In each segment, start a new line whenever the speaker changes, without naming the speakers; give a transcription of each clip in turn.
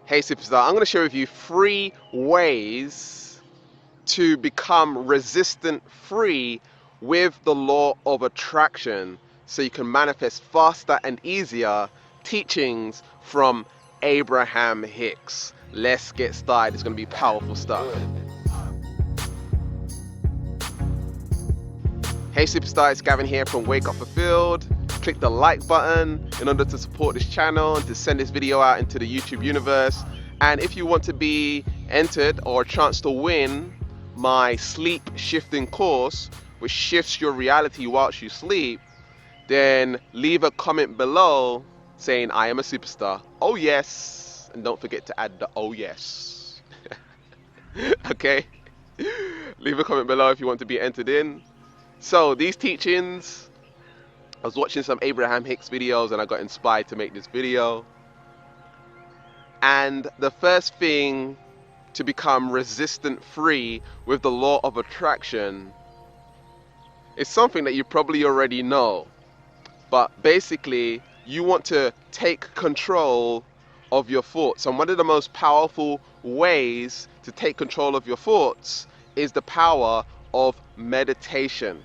Hey Superstar, I'm going to share with you 3 ways to become resistant free with the law of attraction so you can manifest faster and easier. Teachings from Abraham Hicks. Let's get started. It's going to be powerful stuff. Hey Superstar, it's Gavin here from Wake Up Fulfilled. Click the like button in order to support this channel and to send this video out into the YouTube universe. And if you want to be entered or a chance to win my sleep shifting course, which shifts your reality whilst you sleep, then leave a comment below saying I am a superstar. Oh yes. And don't forget to add the oh yes. Okay? Leave a comment below if you want to be entered in. So these teachings, I was watching some Abraham Hicks videos and I got inspired to make this video. And the first thing to become resistant free with the law of attraction is something that you probably already know. But basically, you want to take control of your thoughts. And one of the most powerful ways to take control of your thoughts is the power of meditation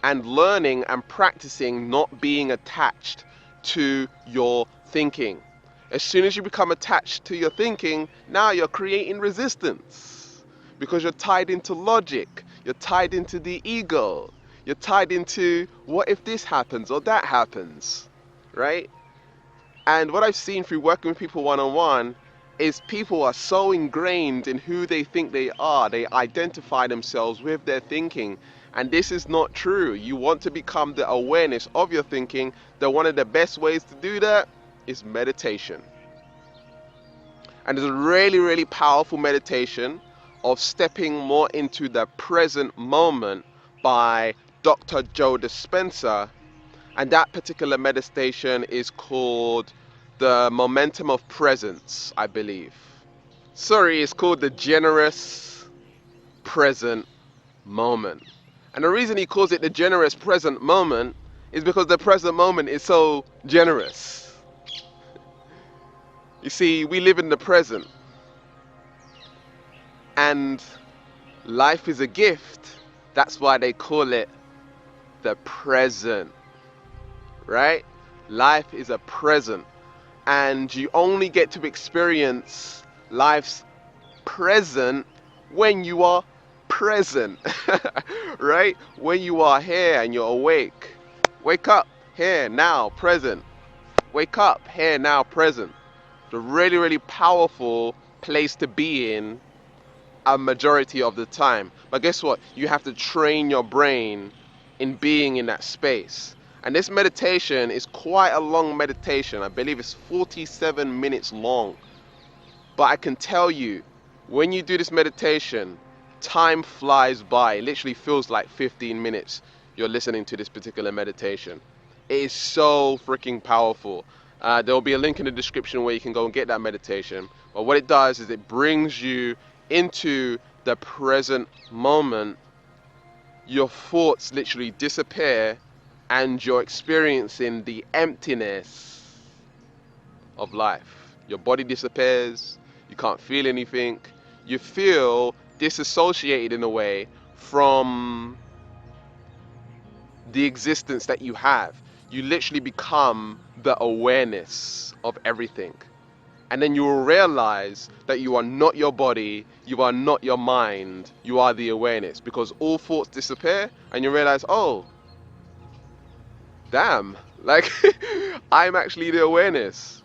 and learning and practicing not being attached to your thinking. As soon as you become attached to your thinking, now you're creating resistance because you're tied into logic, you're tied into the ego, you're tied into what if this happens or that happens, right? And what I've seen through working with people one-on-one is people are so ingrained in who they think they are. They identify themselves with their thinking. And this is not true. You want to become the awareness of your thinking. That one of the best ways to do that is meditation. And there's a really, really powerful meditation of stepping more into the present moment by Dr. Joe Dispenza. And that particular meditation is called the Momentum of Presence, I believe. Sorry, it's called the Generous Present Moment. And the reason he calls it the Generous Present Moment is because the present moment is so generous. You see, we live in the present. And life is a gift. That's why they call it the present. Right? Life is a present. And you only get to experience life's present when you are present. Right? When you are here and you're awake. Wake up, here, now, present. Wake up, here, now, present. It's a really, really powerful place to be in a majority of the time. But guess what? You have to train your brain in being in that space. And this meditation is quite a long meditation. I believe it's 47 minutes long. But I can tell you, when you do this meditation, time flies by. It literally feels like 15 minutes you're listening to this particular meditation. It is so freaking powerful. There will be a link in the description where you can go and get that meditation. But what it does is it brings you into the present moment. Your thoughts literally disappear and you're experiencing the emptiness of life. Your body disappears. You can't feel anything. You feel disassociated in a way from the existence that you have. You literally become the awareness of everything. And then you will realize that you are not your body, you are not your mind, you are the awareness. Because all thoughts disappear and you realize, oh, damn, like I'm actually the awareness.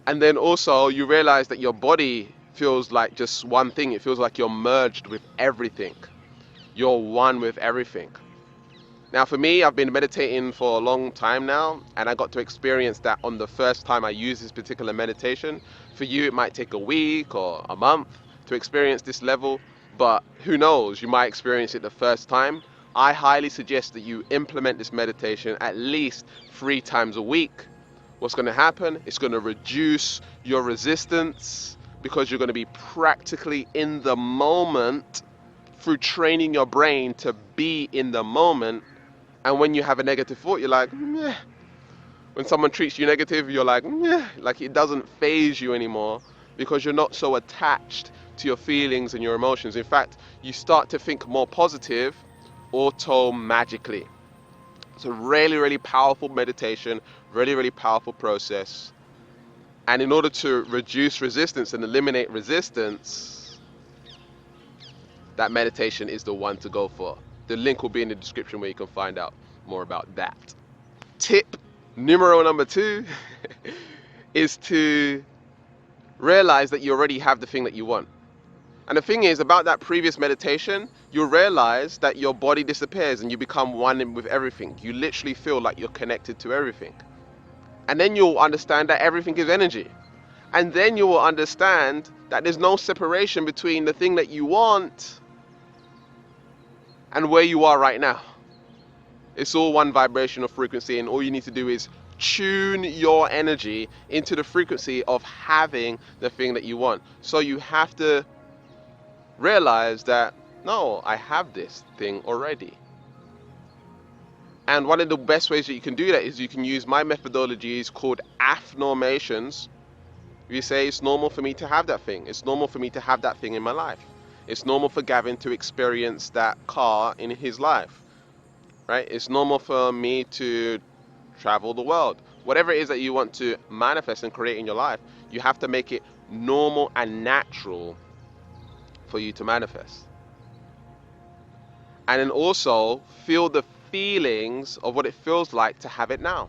And then also you realize that your body feels like just one thing. It feels like you're merged with everything. You're one with everything. Now for me, I've been meditating for a long time now, and I got to experience that on the first time I used this particular meditation. For you, it might take a week or a month to experience this level, but who knows, you might experience it the first time. I highly suggest that you implement this meditation at least 3 times a week. What's going to happen? It's going to reduce your resistance because you're going to be practically in the moment through training your brain to be in the moment. And when you have a negative thought, you're like, meh. When someone treats you negative, you're like, meh. Like it doesn't faze you anymore because you're not so attached to your feelings and your emotions. In fact, you start to think more positive auto-magically. It's a really, really powerful meditation, really, really powerful process. And in order to reduce resistance and eliminate resistance, that meditation is the one to go for. The link will be in the description where you can find out more about that. Tip numero number 2 is to realize that you already have the thing that you want. And the thing is, about that previous meditation, you'll realize that your body disappears and you become one with everything. You literally feel like you're connected to everything. And then you'll understand that everything is energy. And then you will understand that there's no separation between the thing that you want and where you are right now. It's all one vibrational frequency, and all you need to do is tune your energy into the frequency of having the thing that you want. So you have to realize that, no, I have this thing already. And one of the best ways that you can do that is you can use my methodologies called affirmations. You say, it's normal for me to have that thing. It's normal for me to have that thing in my life. It's normal for Gavin to experience that car in his life, right? It's normal for me to travel the world. Whatever it is that you want to manifest and create in your life, you have to make it normal and natural for you to manifest. And then also feel the feelings of what it feels like to have it now.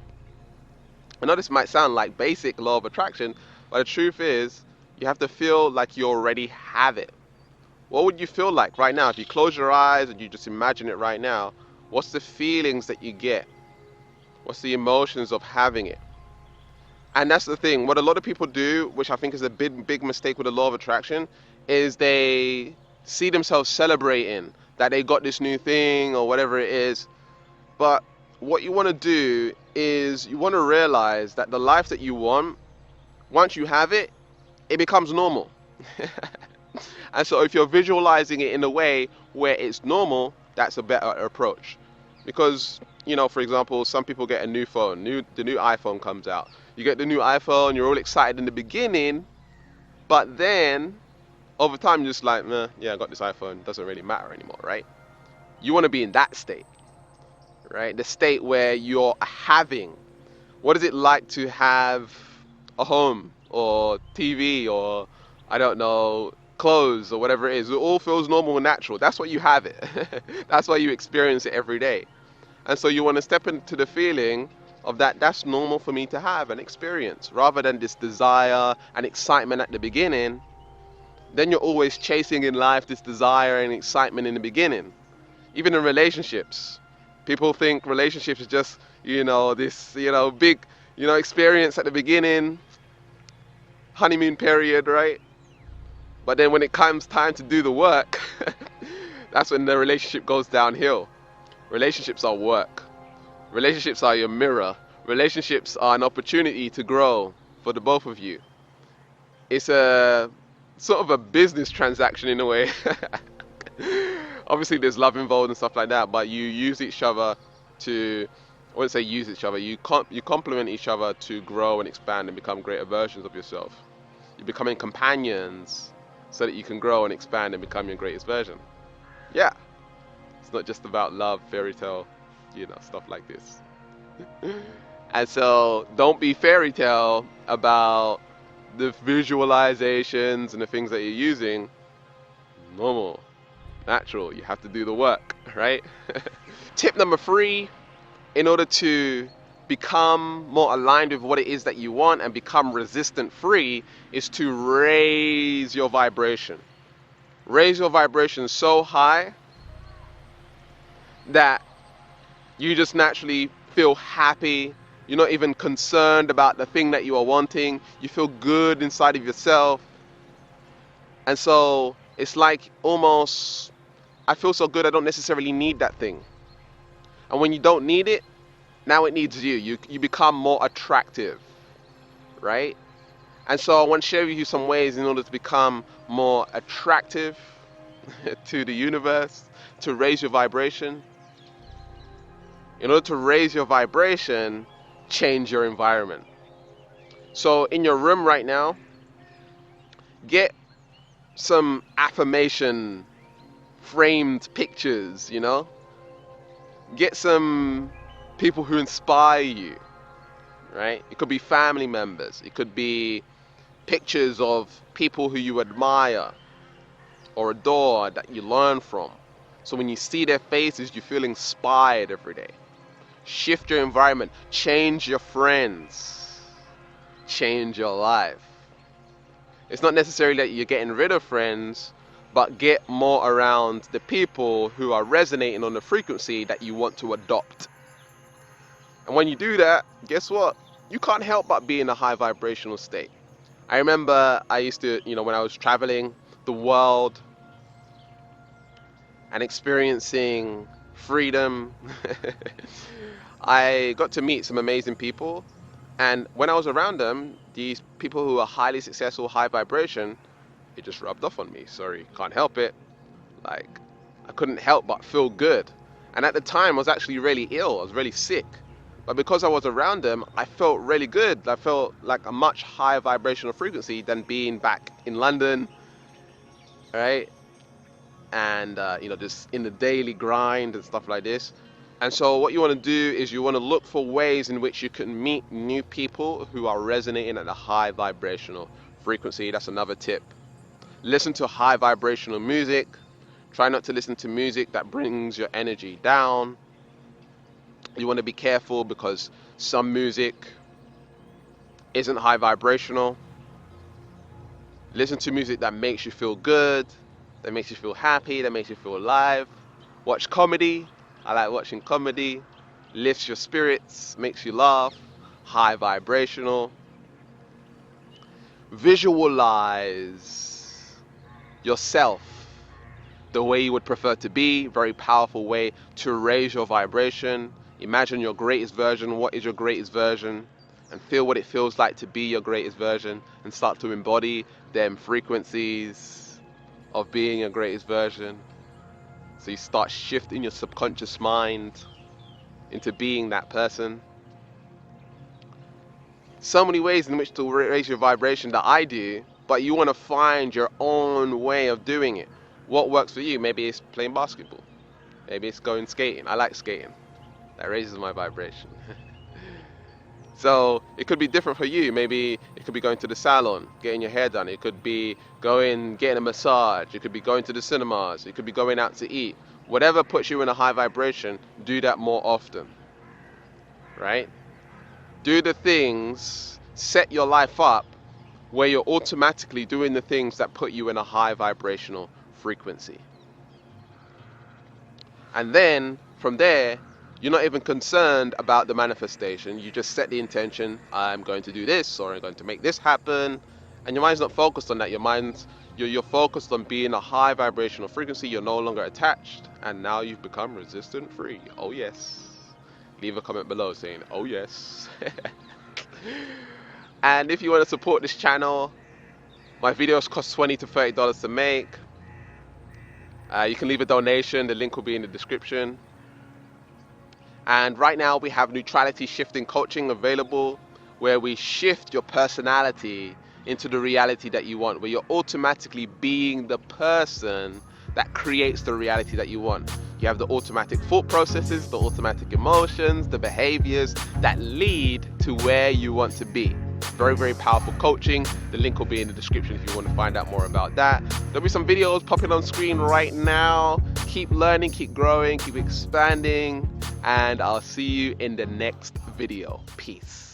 I know this might sound like basic law of attraction, but the truth is you have to feel like you already have it. What would you feel like right now if you close your eyes and you just imagine it right now? What's the feelings that you get? What's the emotions of having it? And that's the thing. What a lot of people do, which I think is a big mistake with the law of attraction, is they see themselves celebrating that they got this new thing or whatever it is. But what you want to do is you want to realize that the life that you want, once you have it, it becomes normal. And so if you're visualizing it in a way where it's normal, that's a better approach. Because, you know, for example, some people get a new phone, the new iPhone comes out. You get the new iPhone, you're all excited in the beginning, but then over time you're just like, nah, yeah, I got this iPhone, it doesn't really matter anymore, right? You want to be in that state, right? The state where you're having. What is it like to have a home or TV or, I don't know, clothes or whatever it is? It all feels normal and natural. That's what you have it. That's why you experience it every day. And so you want to step into the feeling of that's normal for me to have and experience, rather than this desire and excitement at the beginning. Then you're always chasing in life this desire and excitement in the beginning. Even in relationships, people think relationships is just, this, big, experience at the beginning, honeymoon period, right? But then when it comes time to do the work, that's when the relationship goes downhill. Relationships are work. Relationships are your mirror. Relationships are an opportunity to grow for the both of you. It's a sort of a business transaction in a way. Obviously there's love involved and stuff like that, but you use each other to, I wouldn't say use each other, you complement each other to grow and expand and become greater versions of yourself. You're becoming companions so that you can grow and expand and become your greatest version. Yeah. It's not just about love, fairy tale, stuff like this. And so don't be fairy tale about the visualizations and the things that you're using. Normal, natural, you have to do the work, right? Tip number 3, in order to become more aligned with what it is that you want and become resistant free, is to raise your vibration. Raise your vibration so high that you just naturally feel happy. You're not even concerned about the thing that you are wanting. You feel good inside of yourself. And so it's like almost, I feel so good I don't necessarily need that thing. And when you don't need it, now it needs you. You become more attractive, right? And so I want to share with you some ways in order to become more attractive to the universe, to raise your vibration. In order to raise your vibration, change your environment. So in your room right now, Get some affirmation framed pictures, you know? Get some people who inspire you, right? It could be family members. It could be pictures of people who you admire or adore that you learn from. So when you see their faces, you feel inspired every day. Shift your environment. Change your friends. Change your life. It's not necessarily that you're getting rid of friends, but get more around the people who are resonating on the frequency that you want to adopt. And when you do that, guess what? You can't help but be in a high vibrational state. I remember I used to, when I was traveling the world and experiencing freedom, I got to meet some amazing people. And when I was around them, these people who are highly successful, high vibration, it just rubbed off on me. Sorry, can't help it. Like, I couldn't help but feel good. And at the time, I was actually really ill. I was really sick. But because I was around them, I felt really good. I felt like a much higher vibrational frequency than being back in London, right? And, just in the daily grind and stuff like this. And so what you want to do is you want to look for ways in which you can meet new people who are resonating at a high vibrational frequency. That's another tip. Listen to high vibrational music. Try not to listen to music that brings your energy down. You want to be careful because some music isn't high vibrational. Listen to music that makes you feel good, that makes you feel happy, that makes you feel alive. Watch comedy. I like watching comedy. Lifts your spirits, makes you laugh. High vibrational. Visualize yourself the way you would prefer to be. Very powerful way to raise your vibration. Imagine your greatest version. What is your greatest version? And feel what it feels like to be your greatest version, and start to embody them frequencies of being your greatest version. So you start shifting your subconscious mind into being that person. So many ways in which to raise your vibration that I do, but you want to find your own way of doing it. What works for you? Maybe it's playing basketball. Maybe it's going skating. I like skating. That raises my vibration. So it could be different for you. Maybe it could be going to the salon, getting your hair done. It could be getting a massage. It could be going to the cinemas. It could be going out to eat. Whatever puts you in a high vibration, do that more often, right? Do the things, set your life up where you're automatically doing the things that put you in a high vibrational frequency. And then from there, you're not even concerned about the manifestation. You just set the intention, I'm going to do this, or I'm going to make this happen. And your mind's not focused on that. You're focused on being a high vibrational frequency. You're no longer attached. And now you've become resistant free. Oh yes. Leave a comment below saying, oh yes. And if you want to support this channel, my videos cost $20 to $30 to make. You can leave a donation. The link will be in the description. And right now we have neutrality shifting coaching available, where we shift your personality into the reality that you want, where you're automatically being the person that creates the reality that you want. You have the automatic thought processes, the automatic emotions, the behaviors that lead to where you want to be. Very, very powerful coaching. The link will be in the description if you want to find out more about that. There'll be some videos popping on screen right now. Keep learning, keep growing, keep expanding, and I'll see you in the next video. Peace.